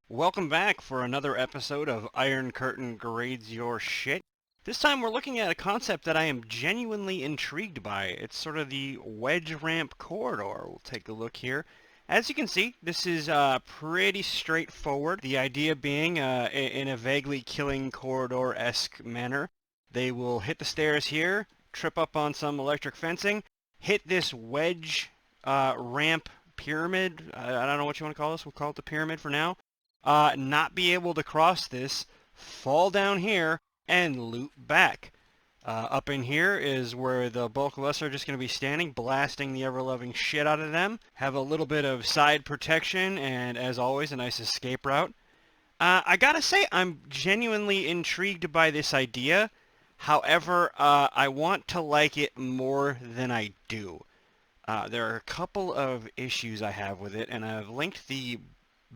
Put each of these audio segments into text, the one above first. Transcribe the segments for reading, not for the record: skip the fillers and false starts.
Welcome back for another episode of Iron Curtain Grades Your Shit. This time we're looking at a concept that I am genuinely intrigued by. It's sort of the wedge ramp corridor. We'll take a look here. As you can see, this is pretty straightforward. The idea being, in a vaguely killing corridor-esque manner, they will hit the stairs here, trip up on some electric fencing, hit this wedge ramp pyramid. I don't know what you want to call this. We'll call it the pyramid for now. Not be able to cross this, fall down here, and loop back. Up in here is where the bulk of us are just going to be standing, blasting the ever-loving shit out of them. Have a little bit of side protection, and as always, a nice escape route. I gotta say, I'm genuinely intrigued by this idea. However, I want to like it more than I do. There are a couple of issues I have with it, and I've linked the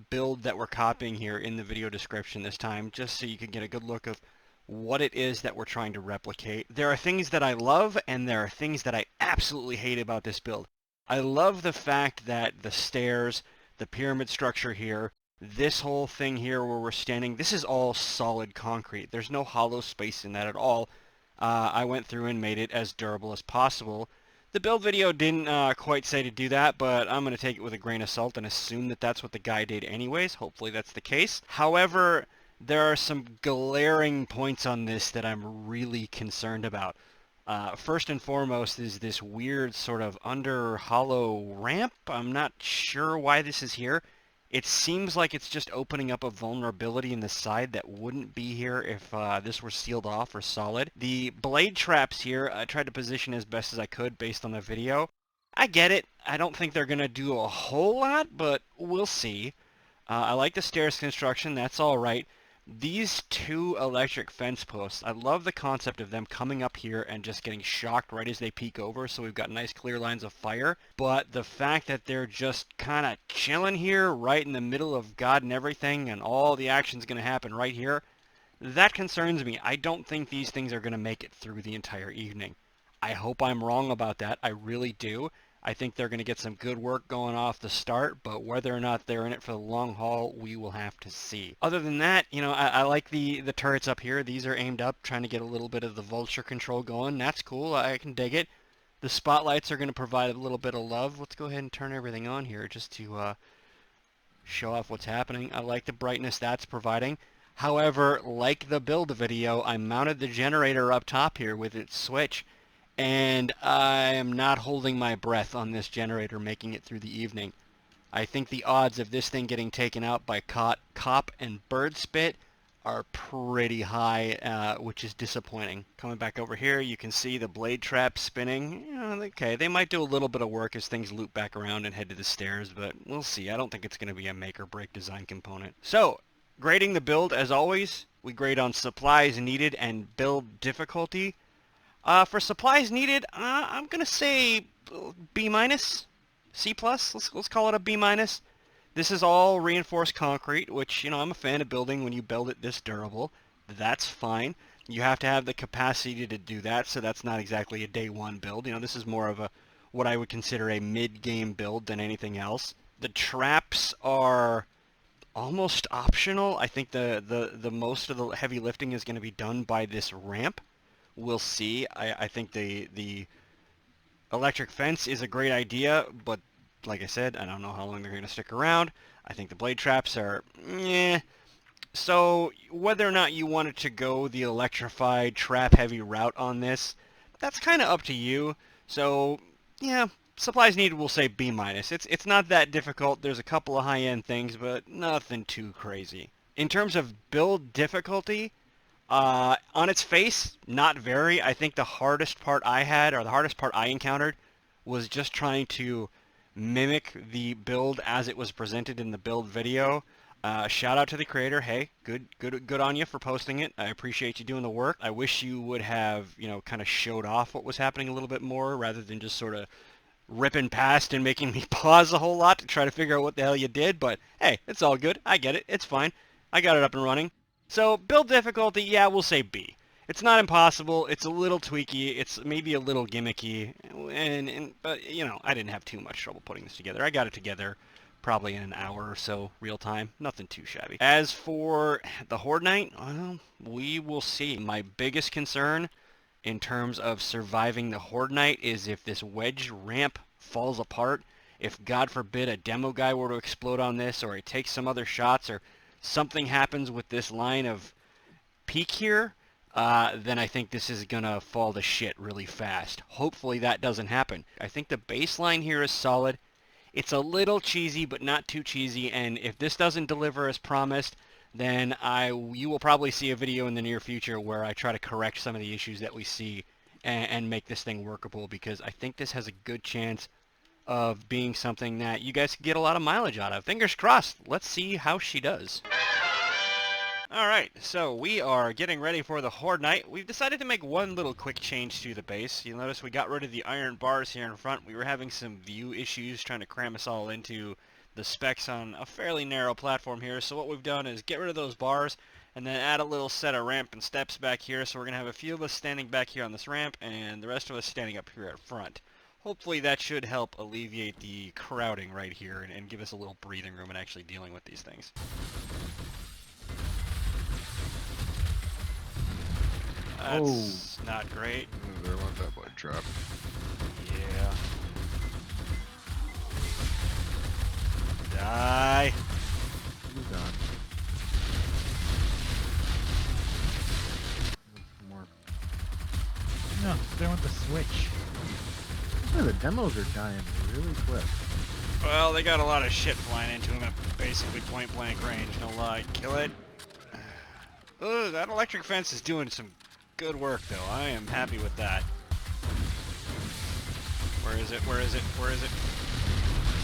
build that we're copying here in the video description this time, just so you can get a good look of what it is that we're trying to replicate. There are things that I love, and there are things that I absolutely hate about this build. I love the fact that the stairs, the pyramid structure here, this whole thing here where we're standing, this is all solid concrete. There's no hollow space in that at all. I went through and made it as durable as possible. The build video didn't quite say to do that, but I'm going to take it with a grain of salt and assume that that's what the guy did anyways. Hopefully that's the case. However, there are some glaring points on this that I'm really concerned about. First and foremost is this weird sort of under hollow ramp. I'm not sure why this is here. It seems like it's just opening up a vulnerability in the side that wouldn't be here if this were sealed off or solid. The blade traps here, I tried to position as best as I could based on the video. I get it. I don't think they're going to do a whole lot, but we'll see. I like the stairs construction. That's all right. These two electric fence posts, I love the concept of them coming up here and just getting shocked right as they peek over, so we've got nice clear lines of fire. But the fact that they're just kind of chilling here right in the middle of God and everything, and all the action's going to happen right here, that concerns me. I don't think these things are going to make it through the entire evening. I hope I'm wrong about that. I really do. I think they're going to get some good work going off the start, but whether or not they're in it for the long haul, we will have to see. Other than that, you know, I like the turrets up here. These are aimed up, trying to get a little bit of the vulture control going. That's cool. I can dig it. The spotlights are going to provide a little bit of love. Let's go ahead and turn everything on here just to show off what's happening. I like the brightness that's providing. However, like the build video, I mounted the generator up top here with its switch, and I am not holding my breath on this generator making it through the evening. I think the odds of this thing getting taken out by cop and bird spit are pretty high, which is disappointing. Coming back over here, you can see the blade trap spinning. You know, okay, they might do a little bit of work as things loop back around and head to the stairs, but we'll see. I don't think it's going to be a make or break design component. So, grading the build, as always, we grade on supplies needed and build difficulty. For supplies needed, I'm gonna say B minus, C plus. Let's call it a B minus. This is all reinforced concrete, which, you know, I'm a fan of building when you build it this durable. That's fine. You have to have the capacity to do that, so that's not exactly a day one build. You know, this is more of a what I would consider a mid-game build than anything else. The traps are almost optional. I think the most of the heavy lifting is going to be done by this ramp. We'll see. I think the electric fence is a great idea, but like I said, I don't know how long they're going to stick around. I think the blade traps are, So whether or not you wanted to go the electrified trap-heavy route on this, that's kind of up to you. So yeah, supplies needed, we'll say B minus. It's not that difficult. There's a couple of high-end things, but nothing too crazy. In terms of build difficulty, on its face, not very. I think the hardest part I had, or the hardest part I encountered, was just trying to mimic the build as it was presented in the build video. Shout out to the creator. Hey, good on you for posting it. I appreciate you doing the work. I wish you would have, you know, kind of showed off what was happening a little bit more rather than just sort of ripping past and making me pause a whole lot to try to figure out what the hell you did. But hey, it's all good. I get it. It's fine. I got it up and running. So build difficulty, yeah, we'll say B. It's not impossible. It's a little tweaky. It's maybe a little gimmicky, but you know, I didn't have too much trouble putting this together. I got it together probably in an hour or so, real time. Nothing too shabby. As for the Horde Night, well, we will see. My biggest concern in terms of surviving the Horde Night is if this Wedge ramp falls apart. If, God forbid, a demo guy were to explode on this, or it takes some other shots, or something happens with this line of peak here, then I think this is going to fall to shit really fast. Hopefully that doesn't happen. I think the baseline here is solid. It's a little cheesy, but not too cheesy, and if this doesn't deliver as promised, then you will probably see a video in the near future where I try to correct some of the issues that we see and make this thing workable, because I think this has a good chance of being something that you guys can get a lot of mileage out of. Fingers crossed. Let's see how she does. Alright, so we are getting ready for the Horde Night. We've decided to make one little quick change to the base. You'll notice we got rid of the iron bars here in front. We were having some view issues trying to cram us all into the specs on a fairly narrow platform here. So what we've done is get rid of those bars and then add a little set of ramp and steps back here. So we're going to have a few of us standing back here on this ramp and the rest of us standing up here at front. Hopefully that should help alleviate the crowding right here and give us a little breathing room in actually dealing with these things. That's not great. There went that blade trap. Yeah. Die. He's done. More. No, there went the switch. Yeah, the demos are dying really quick. Well, they got a lot of shit flying into them at basically point blank range, no lie. Kill it. Ugh, that electric fence is doing some good work, though. I am happy with that. Where is it? Where is it? Where is it?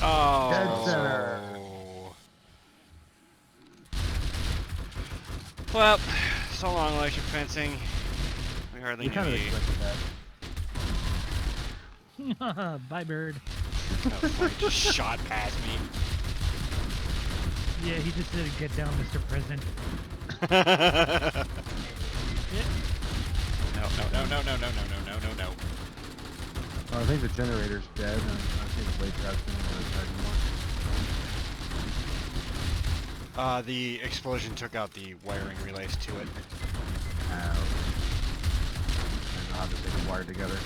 Oh. Dead center. Well, so long, electric fencing. We hardly You knew kind of you. expected that. Bye, bird. Oh, funny, just shot past me. Yeah, he just didn't get down, Mr. President. No, no, no, no, no, no, no, no, no, no. Oh, I think the generator's dead, and I think the blade trap's going to anymore. The explosion took out the wiring relays to it. And I'll have to take them wired together.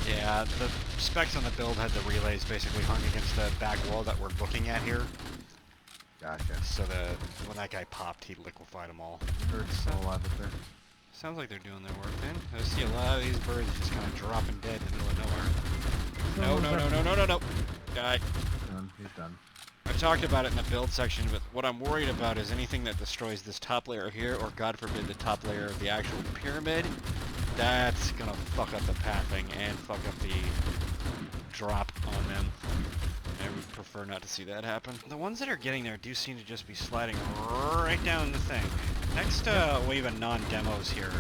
Yeah, the specs on the build had the relays basically hung against the back wall that we're looking at here. Gotcha. So when that guy popped, he liquefied them all. Bird's still alive up there. Sounds like they're doing their work then. I see a lot of these birds just kind of dropping dead in the middle of nowhere. No, no, no, no, no, no, no. Die. Done. He's done. I talked about it in the build section, but what I'm worried about is anything that destroys this top layer here, or God forbid the top layer of the actual pyramid. That's gonna fuck up the pathing and fuck up the drop on them. I would prefer not to see that happen. The ones that are getting there do seem to just be sliding right down the thing. Next wave of non-demos here.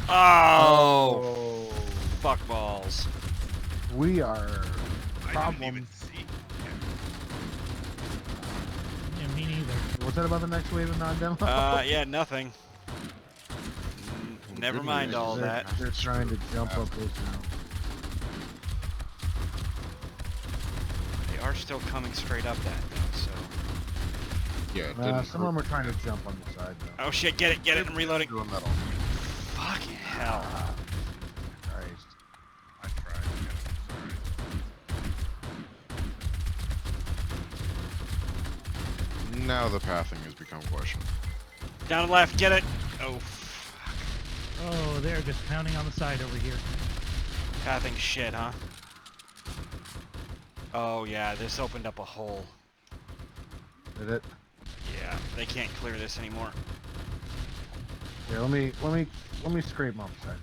Oh! Fuck balls. We are I didn't even see. Yeah, me neither. What's that about the next wave of non-demo? Yeah, nothing. Never mind all that. They're trying to jump up this now. They are still coming straight up that though, so. Yeah, it didn't Some of them are trying to jump on the side though. Oh shit, get it, I'm reloading. doing that all. Fucking hell. Christ. I tried. Sorry. Now the pathing has become questioned. Down and left, get it. Oh, fuck. Oh, they're just pounding on the side over here. Pathing shit, huh? Oh yeah, this opened up a hole. Did it? Yeah, they can't clear this anymore. Here, let me scrape them off the side.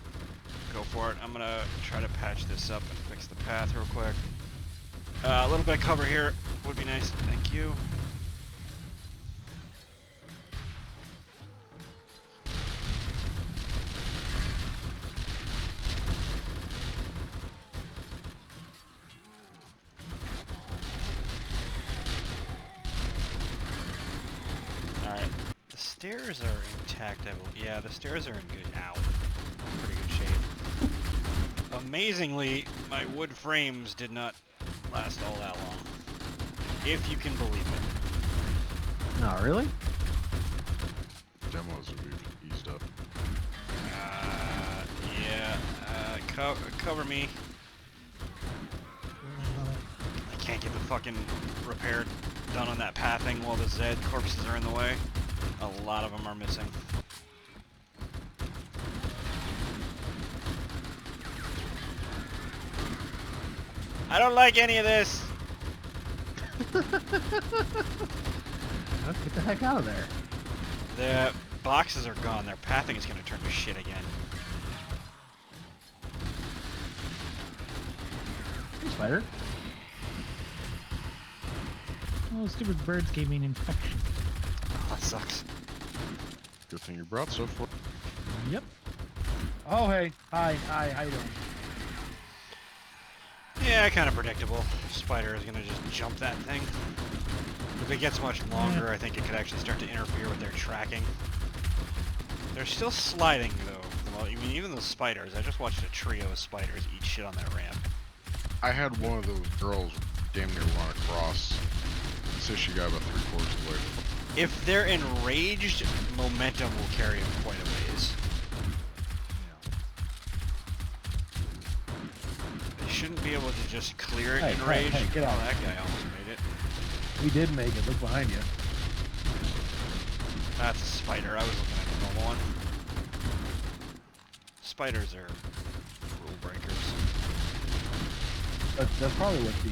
Go for it. I'm gonna try to patch this up and fix the path real quick. A little bit of cover here would be nice. Thank you. Alright. The stairs are intact, I believe. Yeah, the stairs are in good... Ow. Pretty good shape. Amazingly, my wood frames did not last all that long. If you can believe it. No, really? Demos we've eased up. Yeah. Cover me. I can't get the fucking repair done on that pathing while the Zed corpses are in the way. A lot of them are missing. I don't like any of this! Let's get the heck out of there. The boxes are gone. Their pathing is going to turn to shit again. Hey, spider. Oh, stupid birds gave me an infection. Oh, that sucks. Good thing you brought so far. Yep. Oh, hey. Hi, how you doing? Yeah, kind of predictable. Spider is going to just jump that thing. If it gets much longer, I think it could actually start to interfere with their tracking. They're still sliding, though. Well, I mean, even those spiders. I just watched a trio of spiders eat shit on that ramp. I had one of those girls damn near run across. So she got about 3/4 of the way. If they're enraged, momentum will carry them quite a ways. They shouldn't be able to just clear it Hey, enraged. hey, get out. Oh, that guy almost made it. We did make it. Look behind you. That's a spider. I was looking at the normal one. Spiders are rule breakers. That's probably what the,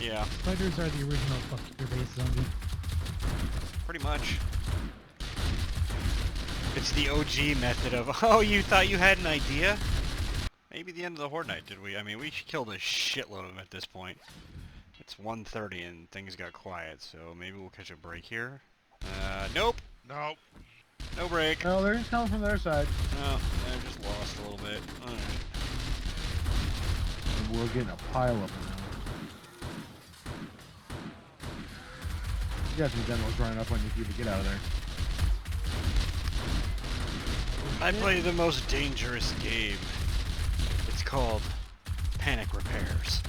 Yeah, Spiders are the original fuck your base zombie. pretty much. It's the OG method of, oh, you thought you had an idea? Maybe the end of the Horde Night, did we? I mean, we killed a shitload of them at this point. It's 1:30 and things got quiet, so maybe we'll catch a break here. Nope. Nope. No break. no, they're just coming from their side. No, I just lost a little bit. Alright. And we're getting a pile of them now. You got some demos running up on you, Akiva. Get out of there. I play the most dangerous game. It's called Panic Repairs.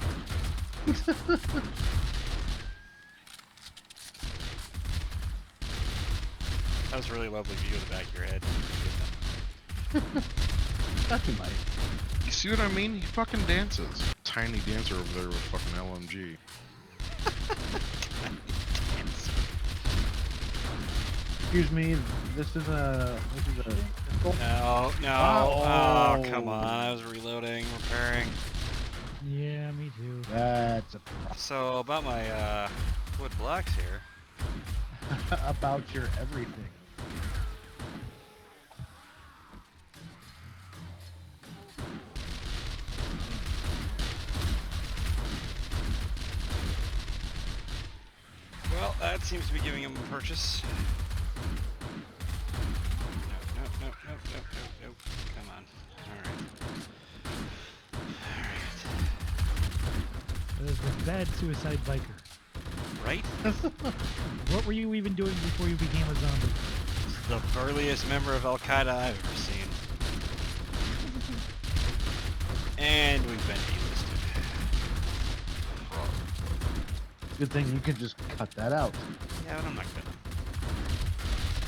That was a really lovely view of the back of your head. Thought you might. You see what I mean? He fucking dances. Tiny dancer over there with fucking LMG. Excuse me, this is a pistol? No, no. Oh. Oh, come on. I was reloading, repairing. Yeah, me too. That's a problem. So, about my wood blocks here. About your everything. Well, that seems to be giving him a purchase. No. Come on. Alright. That is a bad suicide biker. Right? What were you even doing before you became a zombie? This is the burliest member of Al-Qaeda I've ever seen. And we've been delisted. Good thing you could just cut that out. Yeah, but I'm not gonna.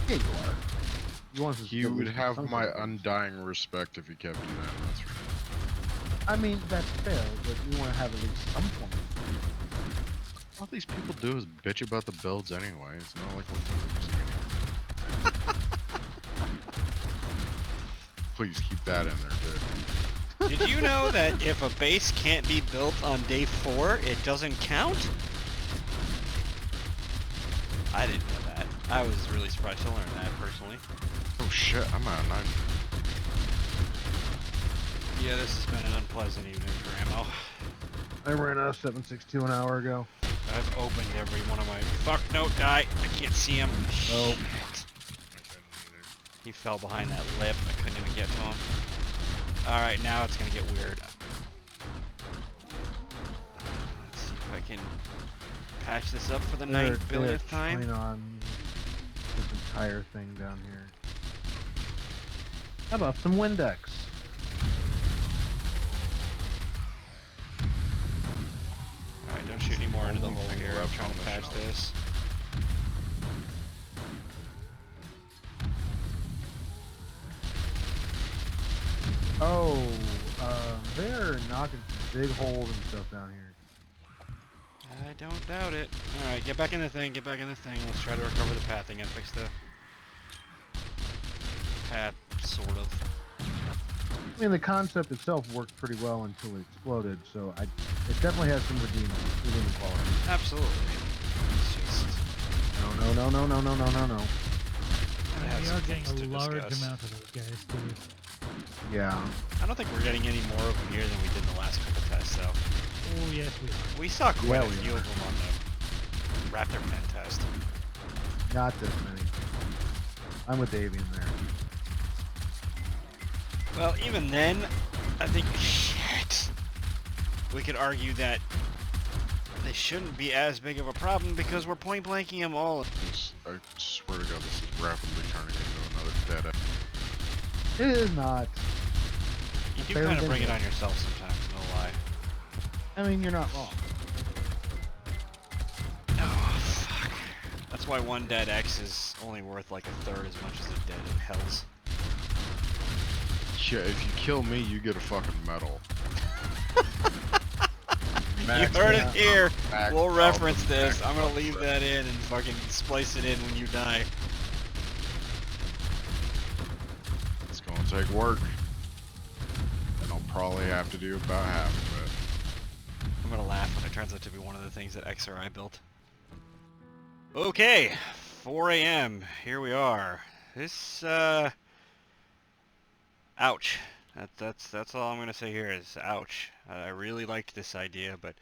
Yeah, you are. You want to He would have my undying respect if he kept doing that. That's for sure. I mean, that's fair, but you want to have at least some form of All these people do is bitch about the builds anyway. It's not like Please keep that in there, dude. Did you know that if a base can't be built on day 4, it doesn't count? I didn't know that. I was really surprised to learn that, personally. Oh shit, I'm out of knife. Yeah, this has been an unpleasant evening for ammo. I ran out of 7.62 an hour ago. I've opened every one of my... Fuck, no, die! I can't see him. Nope. Shit. He fell behind that lip. I couldn't even get to him. Alright, now it's gonna get weird. Let's see if I can patch this up for the 9th billionth time. On this entire thing down here. How about some Windex? Alright, Don't shoot any more into the Only hole thing here. I'm left trying on to the patch shop. this. Oh, they're knocking some big holes and stuff down here. I don't doubt it. Alright, get back in the thing, get back in the thing. Let's try to recover the pathing and fix the path, sort of. I mean, the concept itself worked pretty well until it exploded, so it definitely has some redeeming quality. Absolutely. It's just... No. I have We some are getting things a to large discuss. amount of those guys, too. Yeah. I don't think we're getting any more of them here than we did in the last couple tests, though. Oh, yes, we are. We saw quite Yeah, a we few are. of them on the Raptor Pen test. Not this many. I'm with Avian there. Well, even then, I think, shit, we could argue that they shouldn't be as big of a problem because we're point blanking them all. I swear to God, this is rapidly turning into another dead end. It is not. You do Barely kind of been bring it hit. on yourself sometimes, no lie. I mean, you're not wrong. Oh, fuck. That's why one dead X is only worth like a third as much as a dead Hells. Yeah, if you kill me, you get a fucking medal. Max You heard it out. here. Max We'll out reference the this. max I'm gonna out leave the that in and fucking splice it in when you die. It's gonna take work. And I'll probably have to do about half of it. I'm gonna laugh when it turns out to be one of the things that XRI built. Okay, 4 a.m. Here we are. This, ouch. That's all I'm gonna say here is ouch. I really liked this idea, but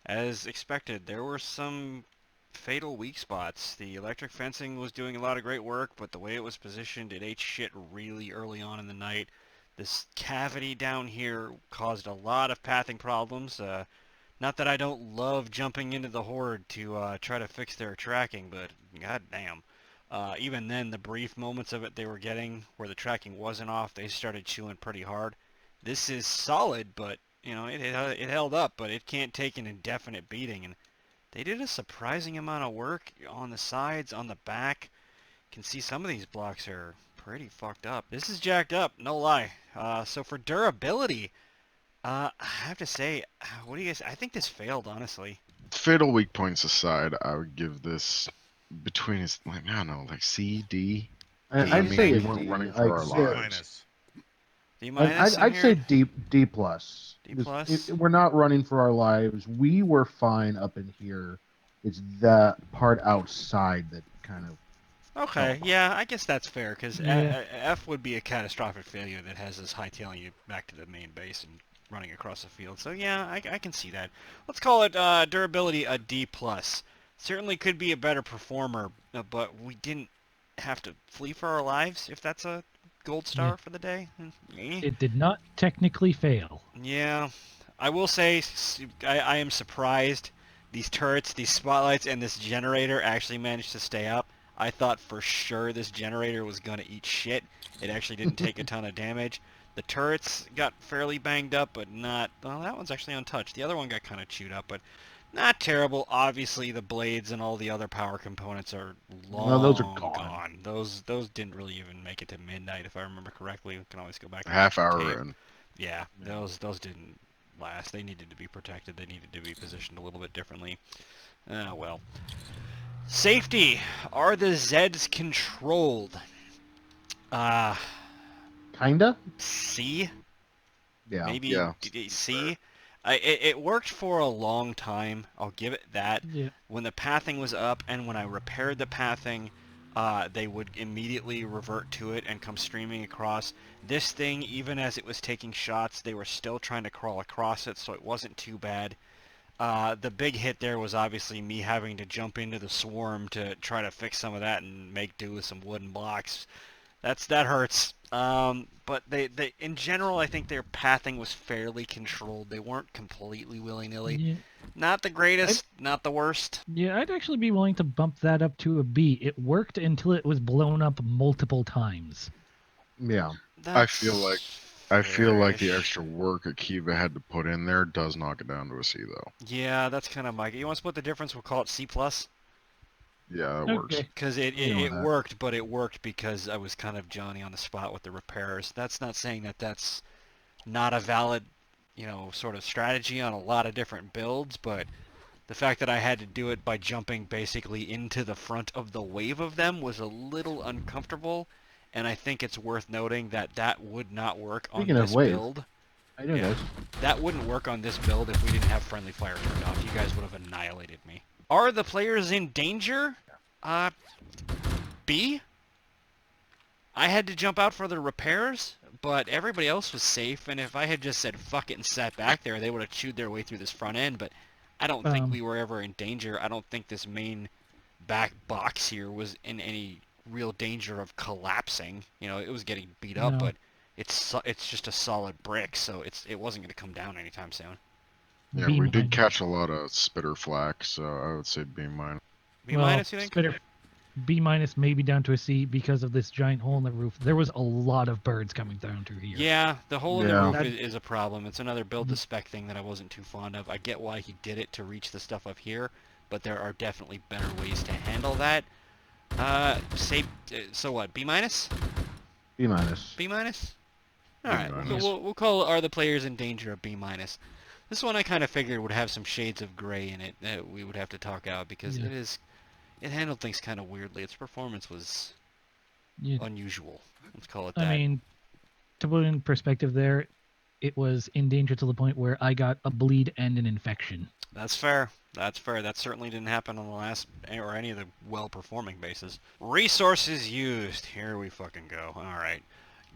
as expected, there were some fatal weak spots. The electric fencing was doing a lot of great work, but the way it was positioned, it ate shit really early on in the night. This cavity down here caused a lot of pathing problems. Not that I don't love jumping into the Horde to try to fix their tracking, but goddamn. Even then, the brief moments of it they were getting where the tracking wasn't off, they started chewing pretty hard. This is solid, but, you know, it held up, but it can't take an indefinite beating. And they did a surprising amount of work on the sides, on the back. You can see some of these blocks are pretty fucked up. This is jacked up, no lie. So for durability, I have to say, what do you guys... I think this failed, honestly. Fatal weak points aside, I would give this between his, like, I don't know, like C, D. Because I I'd mean, say we a weren't D. running for our lives. Minus. D minus in I'd here? say D plus. D Because plus? we're not running for our lives. We were fine up in here. It's that part outside that kind of. Okay, Oh. yeah, I guess that's fair, because Yeah. F would be a catastrophic failure that has us hightailing you back to the main base and running across the field. So yeah, I can see that. Let's call it durability a D+. Certainly could be a better performer, but we didn't have to flee for our lives, if that's a gold star Yeah. for the day. Eh. It did not technically fail. Yeah, I will say I am surprised these turrets, these spotlights, and this generator actually managed to stay up. I thought for sure this generator was going to eat shit. It actually didn't take a ton of damage. The turrets got fairly banged up, but not... Well, that one's actually untouched. The other one got kind of chewed up, but not terrible. Obviously, the blades and all the other power components are long No, those are gone. Those didn't really even make it to midnight, if I remember correctly. We can always go back A and half watch the hour tape. in. Yeah, those didn't last. They needed to be protected. They needed to be positioned a little bit differently. Well. Safety. Are the Zeds controlled? Kinda? C? Yeah. Maybe Yeah. C? It worked for a long time. I'll give it that. Yeah. When the pathing was up and when I repaired the pathing, they would immediately revert to it and come streaming across. This thing, even as it was taking shots, they were still trying to crawl across it, so it wasn't too bad. The big hit there was obviously me having to jump into the swarm to try to fix some of that and make do with some wooden blocks. That hurts. But they in general, I think their pathing was fairly controlled. They weren't completely willy-nilly. Yeah. Not the greatest, not the worst. Yeah, I'd actually be willing to bump that up to a B. It worked until it was blown up multiple times. Yeah. I feel like I feel like the fair-ish. extra work Akiva had to put in there does knock it down to a C, though. Yeah, that's kind of my... You want to split the difference? We'll call it C+. Yeah, that works. Okay. Because it, You it, know it that. worked, but it worked because I was kind of Johnny on the spot with the repairs. That's not saying that that's not a valid, sort of strategy on a lot of different builds, but the fact that I had to do it by jumping basically into the front of the wave of them was a little uncomfortable, and I think it's worth noting that that would not work on Speaking of this wave, build. how you doing, Yeah, guys? that wouldn't work on this build if we didn't have friendly fire turned off. You guys would have annihilated me. Are the players in danger? B? I had to jump out for the repairs, but everybody else was safe, and if I had just said fuck it and sat back there, they would have chewed their way through this front end, but I don't think we were ever in danger. I don't think this main back box here was in any real danger of collapsing. It was getting beat up, No. but it's just a solid brick, so it wasn't going to come down anytime soon. Yeah, B we did minus. catch a lot of spitter flak, so I would say B minus. B Well, minus, you think? spitter B minus, maybe down to a C because of this giant hole in the roof. There was a lot of birds coming down through here. Yeah, the hole in the Yeah. roof That- is a problem. It's another build to spec thing that I wasn't too fond of. I get why he did it to reach the stuff up here, but there are definitely better ways to handle that. So what? B minus? B minus. B minus? All B right, minus. we'll call Are the Players in Danger a B minus. This one I kind of figured would have some shades of gray in it that we would have to talk out because Yeah. it handled things kind of weirdly. Its performance was Yeah, unusual. Let's call it that. I mean, to put it in perspective there, it was in danger to the point where I got a bleed and an infection. That's fair. That's fair. That certainly didn't happen on the last or any of the well-performing bases. Resources used. Here we fucking go. All right.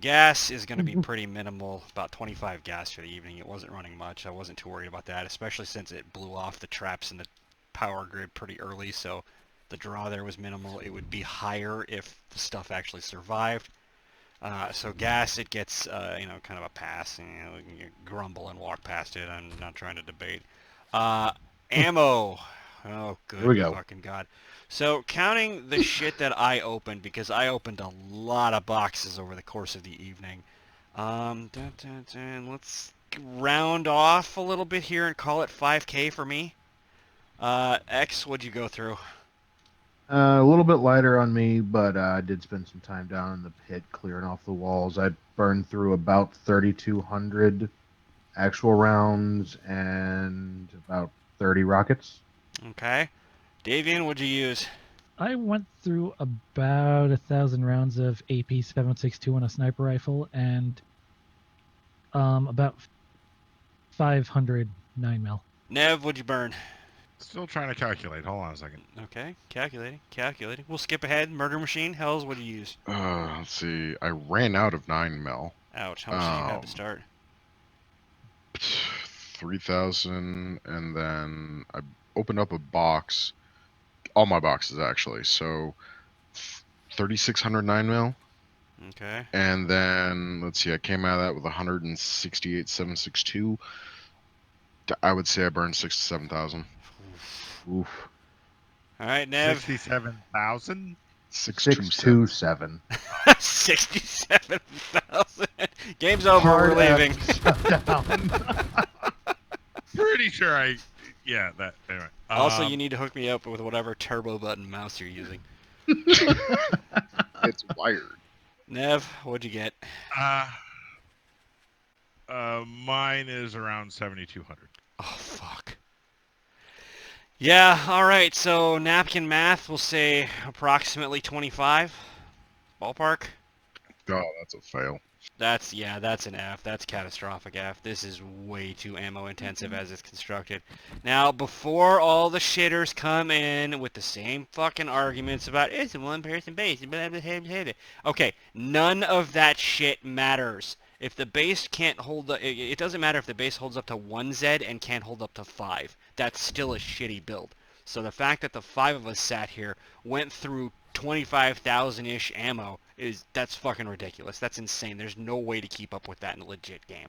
Gas is going to be pretty minimal. About 25 gas for the evening. It wasn't running much. I wasn't too worried about that, especially since it blew off the traps in the power grid pretty early, so the draw there was minimal. It would be higher if the stuff actually survived. So gas, it gets, kind of a pass. You grumble and walk past it. I'm not trying to debate. Ammo. Oh, good Here we go. fucking God. So counting the shit that I opened, because I opened a lot of boxes over the course of the evening. Let's round off a little bit here and call it 5K for me. X, what'd you go through? A little bit lighter on me, but I did spend some time down in the pit clearing off the walls. I burned through about 3,200 actual rounds and about 30 rockets. Okay. Davian, what'd you use? I went through about 1,000 rounds of AP 7.62 on a sniper rifle and about 500 9mm. Nev, what'd you burn? Still trying to calculate. Hold on a second. Okay, calculating. We'll skip ahead. Murder Machine, Hells, what'd you use? Let's see. I ran out of 9 mil. Ouch, how much did you have to start? 3,000, and then I opened up a box. All my boxes, actually. So 3,600 9 mil. Okay. And then, let's see, I came out of that with 168 762. I would say I burned 6 to 7,000. Oof. All right, Nev. 67,000? 627. 67,000. Game's over, Hard we're leaving. down. Pretty sure yeah, that, anyway. Also, you need to hook me up with whatever turbo button mouse you're using. It's wired. Nev, what'd you get? Mine is around 7,200. Oh, fuck. Yeah, alright, so napkin math, we'll say approximately 25. Ballpark? God, that's a fail. That's an F. That's catastrophic F. This is way too ammo intensive as it's constructed. Now, before all the shitters come in with the same fucking arguments about it's a one-person base, blah, blah, blah, blah, blah. Okay, none of that shit matters. If the base can't hold it doesn't matter if the base holds up to 1Z and can't hold up to 5. That's still a shitty build. So the fact that the 5 of us sat here, went through 25,000-ish ammo, that's fucking ridiculous. That's insane. There's no way to keep up with that in a legit game.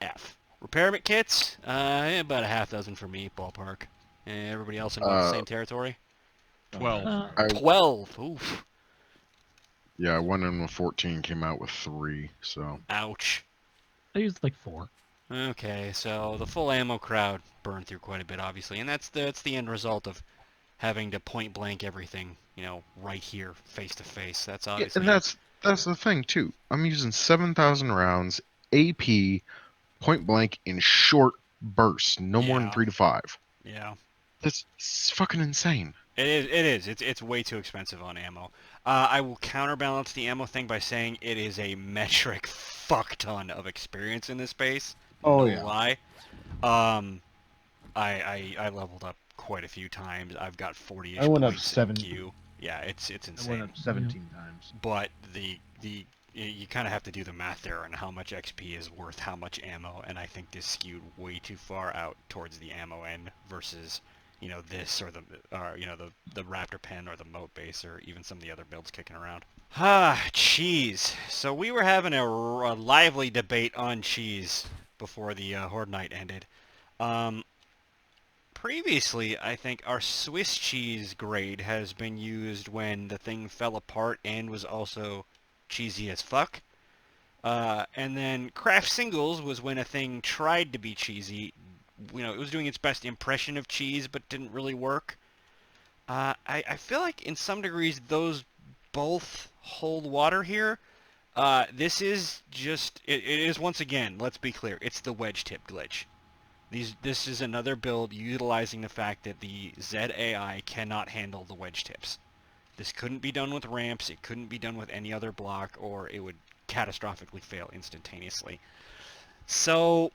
F. Repairment kits, about a half dozen for me, ballpark. Everybody else in about the same territory? 12. 12. Oof. Yeah, I went in with 14, came out with 3, so. Ouch. I used like 4. Okay, so the full ammo crowd burned through quite a bit, obviously, and that's the end result of having to point blank everything, right here, face to face. That's Yeah, and obviously that's the thing too. I'm using 7,000 rounds, AP, point blank in short bursts, no more than yeah, 3 to 5. yeah. That's fucking insane. It is. It is. It's way too expensive on ammo. I will counterbalance the ammo thing by saying it is a metric fuck ton of experience in this space. Oh, No yeah. lie. Um, I leveled up quite a few times. I've got 40-ish I went up points in 7. queue. Yeah, it's I went insane. up 17 times. But the you kind of have to do the math there on how much XP is worth how much ammo, and I think this skewed way too far out towards the ammo end versus this or the Raptor Pen or the Moat Base or even some of the other builds kicking around. Ah, cheese. So we were having a lively debate on cheese before the Horde Night ended. Um, Previously, I think our Swiss cheese grade has been used when the thing fell apart and was also cheesy as fuck. And then craft singles was when a thing tried to be cheesy. It was doing its best impression of cheese but didn't really work. I feel like in some degrees those both hold water here. This is just, it is once again, let's be clear, it's the wedge tip glitch. This is another build utilizing the fact that the ZAI cannot handle the wedge tips. This couldn't be done with ramps, it couldn't be done with any other block, or it would catastrophically fail instantaneously. So,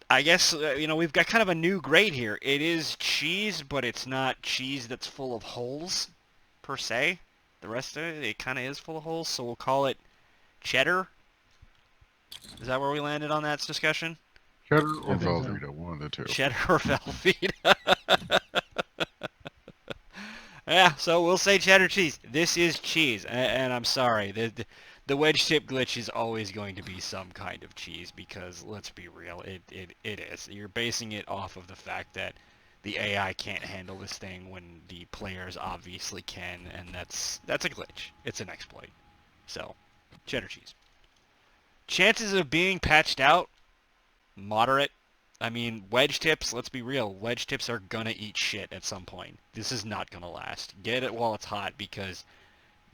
I guess, we've got kind of a new grade here. It is cheese, but it's not cheese that's full of holes, per se. The rest of it kind of is full of holes, so we'll call it cheddar. Is that where we landed on that discussion? Cheddar or I think so. Velveeta, one of the two. Cheddar or Velveeta. Yeah, so we'll say cheddar cheese. This is cheese, and I'm sorry. The wedge tip glitch is always going to be some kind of cheese because, let's be real, it is. You're basing it off of the fact that the AI can't handle this thing when the players obviously can, and that's a glitch. It's an exploit. So, cheddar cheese. Chances of being patched out, moderate. I mean, wedge tips, let's be real, wedge tips are gonna eat shit at some point. This is not gonna last. Get it while it's hot because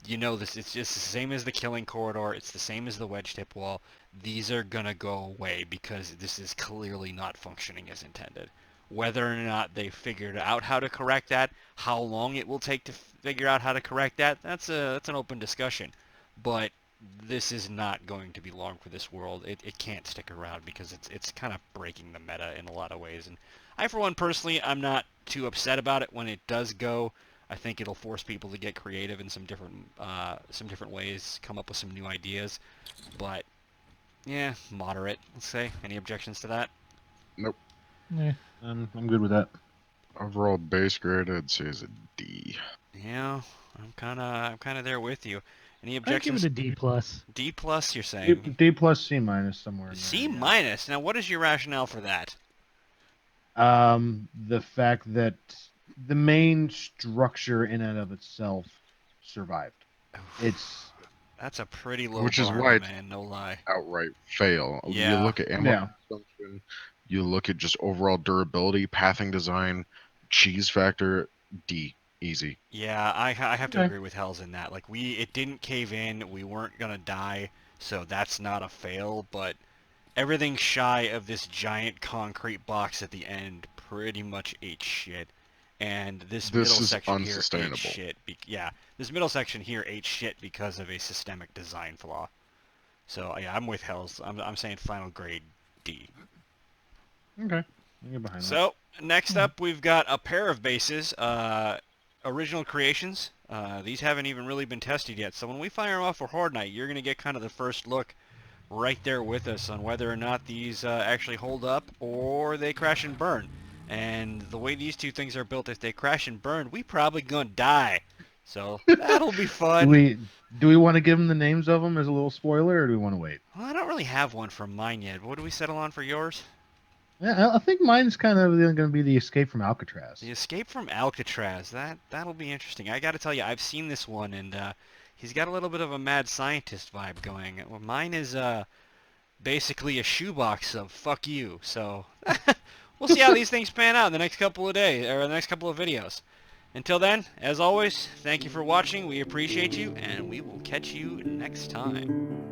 this, it's just the same as the killing corridor, it's the same as the wedge tip wall. These are gonna go away because this is clearly not functioning as intended. Whether or not they figured out how to correct that, how long it will take to figure out how to correct that, that's an open discussion. But this is not going to be long for this world. It can't stick around because it's kind of breaking the meta in a lot of ways. And I, for one, personally, I'm not too upset about it when it does go. I think it'll force people to get creative in some different ways, come up with some new ideas. But yeah, moderate, let's say. Any objections to that? Nope. Yeah. I'm good with that. Overall base grade, I'd say is a D. Yeah, I'm kind of there with you. Any I'd give objections? it a D plus. D plus, you're D, saying? D plus, C minus somewhere. In C there, yeah. minus. Now, what is your rationale for that? The fact that the main structure in and of itself survived. It's That's a pretty low Which is bar, why my it's man, no lie. outright fail. Yeah. You look at ammo Yeah. consumption, you look at just overall durability, pathing design, cheese factor, D. Easy. Yeah, I have to Okay. agree with Hells in that. Like, it didn't cave in, we weren't gonna die, so that's not a fail, but everything shy of this giant concrete box at the end pretty much ate shit. And this This middle is section here ate unsustainable. shit. Yeah, this middle section here ate shit because of a systemic design flaw. So, yeah, I'm with Hells. I'm saying final grade D. okay. I get behind that. So, next up, we've got a pair of bases, original creations. These haven't even really been tested yet, so when we fire them off for Horde Night, you're going to get kind of the first look right there with us on whether or not these actually hold up or they crash and burn. And the way these two things are built, if they crash and burn, we probably gonna die. So, that'll be fun. Do we want to give them the names of them as a little spoiler, or do we want to wait? Well, I don't really have one for mine yet. What do we settle on for yours? Yeah, I think mine's kind of going to be the Escape from Alcatraz. The Escape from Alcatraz. That'll be interesting. I got to tell you, I've seen this one, and he's got a little bit of a mad scientist vibe going. Well, mine is basically a shoebox of fuck you. So we'll see how these things pan out in the next couple of days, or the next couple of videos. Until then, as always, thank you for watching. We appreciate you, and we will catch you next time.